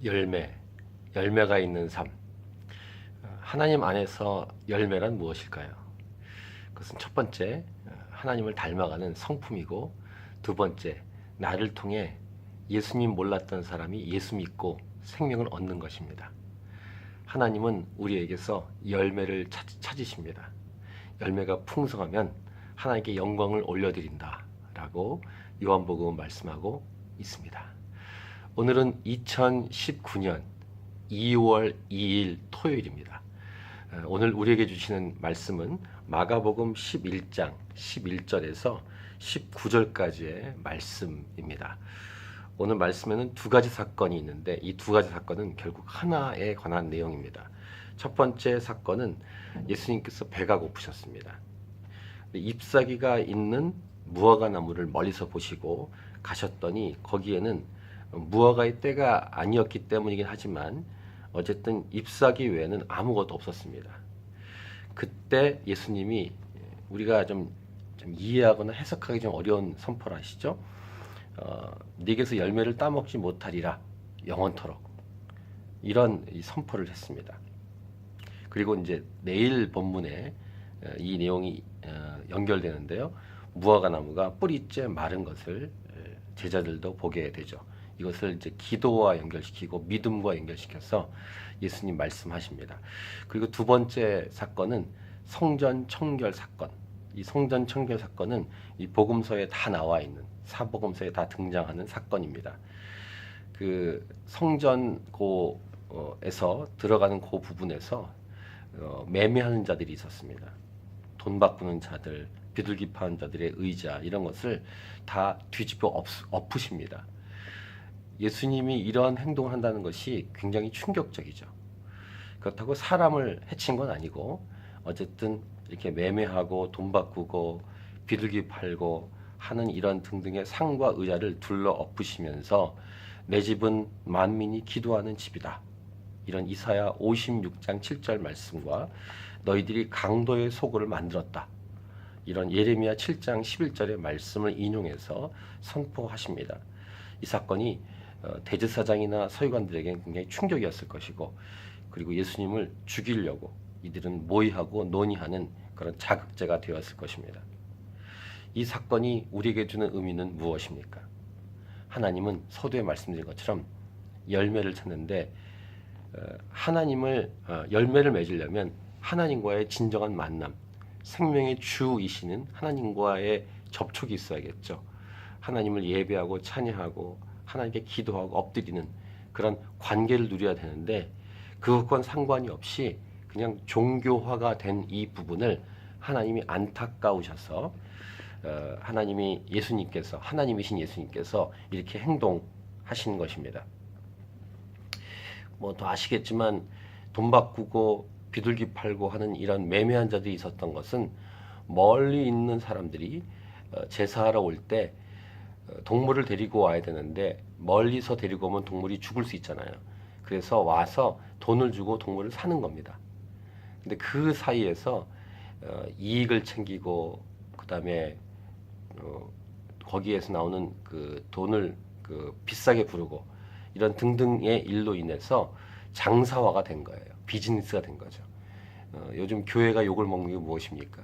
열매가 있는 삶. 하나님 안에서 열매란 무엇일까요? 그것은 첫 번째, 하나님을 닮아가는 성품이고, 두 번째, 나를 통해 예수님 몰랐던 사람이 예수 믿고 생명을 얻는 것입니다. 하나님은 우리에게서 열매를 찾으십니다. 열매가 풍성하면 하나님께 영광을 올려드린다 라고 요한복음은 말씀하고 있습니다. 오늘은 2019년 2월 2일 토요일입니다. 오늘 우리에게 주시는 말씀은 마가복음 11장 11절에서 19절까지의 말씀입니다. 오늘 말씀에는 두 가지 사건이 있는데 이 두 가지 사건은 결국 하나에 관한 내용입니다. 첫 번째 사건은 예수님께서 배가 고프셨습니다. 잎사귀가 있는 무화과 나무를 멀리서 보시고 가셨더니 거기에는 무화과의 때가 아니었기 때문이긴 하지만 어쨌든 잎사귀 외에는 아무것도 없었습니다. 그때 예수님이 우리가 좀 이해하거나 해석하기 좀 어려운 선포를 하시죠. 네게서 열매를 따먹지 못하리라 영원토록, 이런 선포를 했습니다. 그리고 이제 내일 본문에 이 내용이 연결되는데요. 무화과 나무가 뿌리째 마른 것을 제자들도 보게 되죠. 이것을 이제 기도와 연결시키고 믿음과 연결시켜서 예수님 말씀하십니다. 그리고 두 번째 사건은 성전 청결 사건. 이 성전 청결 사건은 이 복음서에 다 나와 있는, 사복음서에 다 등장하는 사건입니다. 그 성전고에서 들어가는 그 부분에서 매매하는 자들이 있었습니다. 돈 바꾸는 자들, 비둘기 파는 자들의 의자, 이런 것을 다 뒤집어 엎으십니다. 예수님이 이런 행동을 한다는 것이 굉장히 충격적이죠. 그렇다고 사람을 해친 건 아니고 어쨌든 이렇게 매매하고 돈 바꾸고 비둘기 팔고 하는 이런 등등의 상과 의자를 둘러 엎으시면서 내 집은 만민이 기도하는 집이다, 이런 이사야 56장 7절 말씀과 너희들이 강도의 소굴을 만들었다, 이런 예레미야 7장 11절의 말씀을 인용해서 선포하십니다. 이 사건이 대제사장이나 서기관들에게는 굉장히 충격이었을 것이고, 그리고 예수님을 죽이려고 이들은 모의하고 논의하는 그런 자극제가 되었을 것입니다. 이 사건이 우리에게 주는 의미는 무엇입니까? 하나님은 서두에 말씀드린 것처럼 열매를 찾는데, 하나님을 열매를 맺으려면 하나님과의 진정한 만남, 생명의 주이시는 하나님과의 접촉이 있어야겠죠. 하나님을 예배하고 찬양하고 하나님께 기도하고 엎드리는 그런 관계를 누려야 되는데, 그것과는 상관이 없이 그냥 종교화가 된 이 부분을 하나님이 안타까우셔서 하나님이신 예수님께서 이렇게 행동하신 것입니다. 뭐 더 아시겠지만 돈 바꾸고 비둘기 팔고 하는 이런 매매한 자들이 있었던 것은 멀리 있는 사람들이 제사하러 올 때 동물을 데리고 와야 되는데 멀리서 데리고 오면 동물이 죽을 수 있잖아요. 그래서 와서 돈을 주고 동물을 사는 겁니다. 근데 그 사이에서 이익을 챙기고 그다음에 거기에서 나오는 그 돈을 비싸게 부르고 이런 등등의 일로 인해서 장사화가 된 거예요. 비즈니스가 된 거죠. 요즘 교회가 욕을 먹는 게 무엇입니까?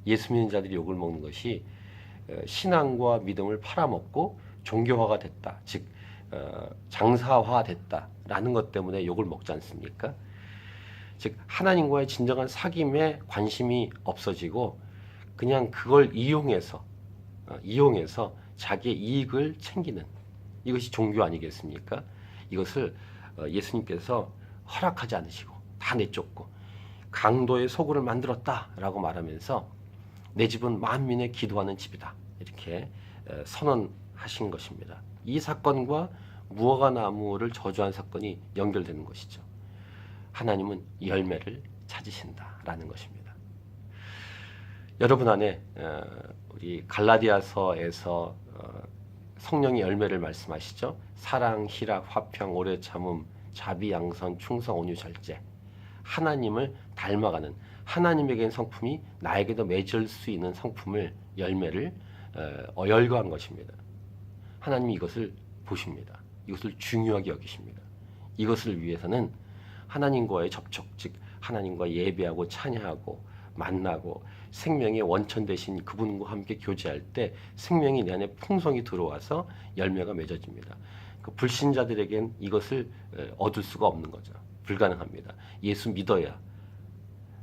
예수 믿는 자들이 욕을 먹는 것이 신앙과 믿음을 팔아먹고 종교화가 됐다, 즉 장사화됐다라는 것 때문에 욕을 먹지 않습니까? 즉 하나님과의 진정한 사귐에 관심이 없어지고 그냥 그걸 이용해서 자기의 이익을 챙기는, 이것이 종교 아니겠습니까? 이것을 예수님께서 허락하지 않으시고 다 내쫓고 강도의 소굴을 만들었다라고 말하면서 내 집은 만민의 기도하는 집이다, 이렇게 선언하신 것입니다. 이 사건과 무화과 나무를 저주한 사건이 연결되는 것이죠. 하나님은 열매를 찾으신다라는 것입니다. 여러분 안에 우리 갈라디아서에서 성령의 열매를 말씀하시죠. 사랑, 희락, 화평, 오래 참음, 자비, 양선, 충성, 온유, 절제. 하나님을 닮아가는, 하나님에게는 성품이 나에게도 맺을 수 있는 성품을, 열매를 열거한 것입니다. 하나님이 이것을 보십니다. 이것을 중요하게 여기십니다. 이것을 위해서는 하나님과의 접촉, 즉 하나님과 예배하고 찬양하고 만나고 생명의 원천 되신 그분과 함께 교제할 때 생명이 내 안에 풍성이 들어와서 열매가 맺어집니다. 그 불신자들에겐 이것을 얻을 수가 없는 거죠. 불가능합니다. 예수 믿어야,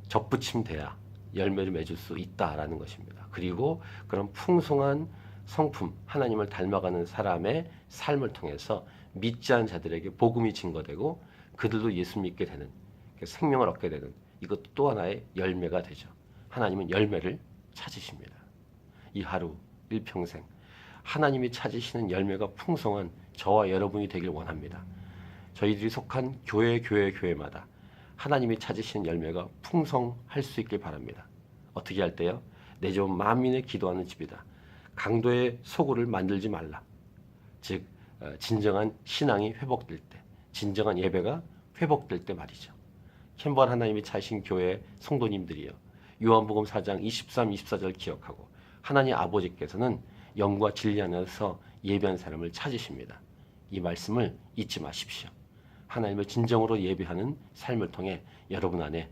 접붙임 돼야 열매를 맺을 수 있다라는 것입니다. 그리고 그런 풍성한 성품, 하나님을 닮아가는 사람의 삶을 통해서 믿지 않은 자들에게 복음이 증거되고 그들도 예수 믿게 되는, 생명을 얻게 되는, 이것도 또 하나의 열매가 되죠. 하나님은 열매를 찾으십니다. 이 하루 일평생 하나님이 찾으시는 열매가 풍성한 저와 여러분이 되길 원합니다. 저희들이 속한 교회마다 하나님이 찾으시는 열매가 풍성할 수 있길 바랍니다. 어떻게 할 때요? 내 집은 만민의 기도하는 집이다. 강도의 소굴을 만들지 말라. 즉 진정한 신앙이 회복될 때, 진정한 예배가 회복될 때 말이죠. 캔버라 하나님이 찾으신 교회 성도님들이요, 요한복음 4장 23, 24절 기억하고 하나님 아버지께서는 영과 진리 안에서 예배한 사람을 찾으십니다. 이 말씀을 잊지 마십시오. 하나님을 진정으로 예배하는 삶을 통해 여러분 안에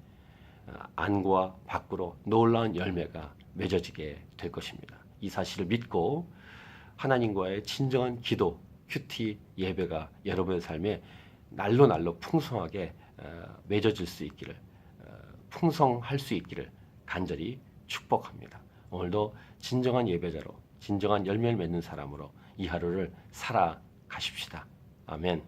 안과 밖으로 놀라운 열매가 맺어지게 될 것입니다. 이 사실을 믿고 하나님과의 진정한 기도, 큐티 예배가 여러분의 삶에 날로 풍성하게 맺어질 수 있기를, 풍성할 수 있기를 간절히 축복합니다. 오늘도 진정한 예배자로, 진정한 열매를 맺는 사람으로 이 하루를 살아가십시다. 아멘.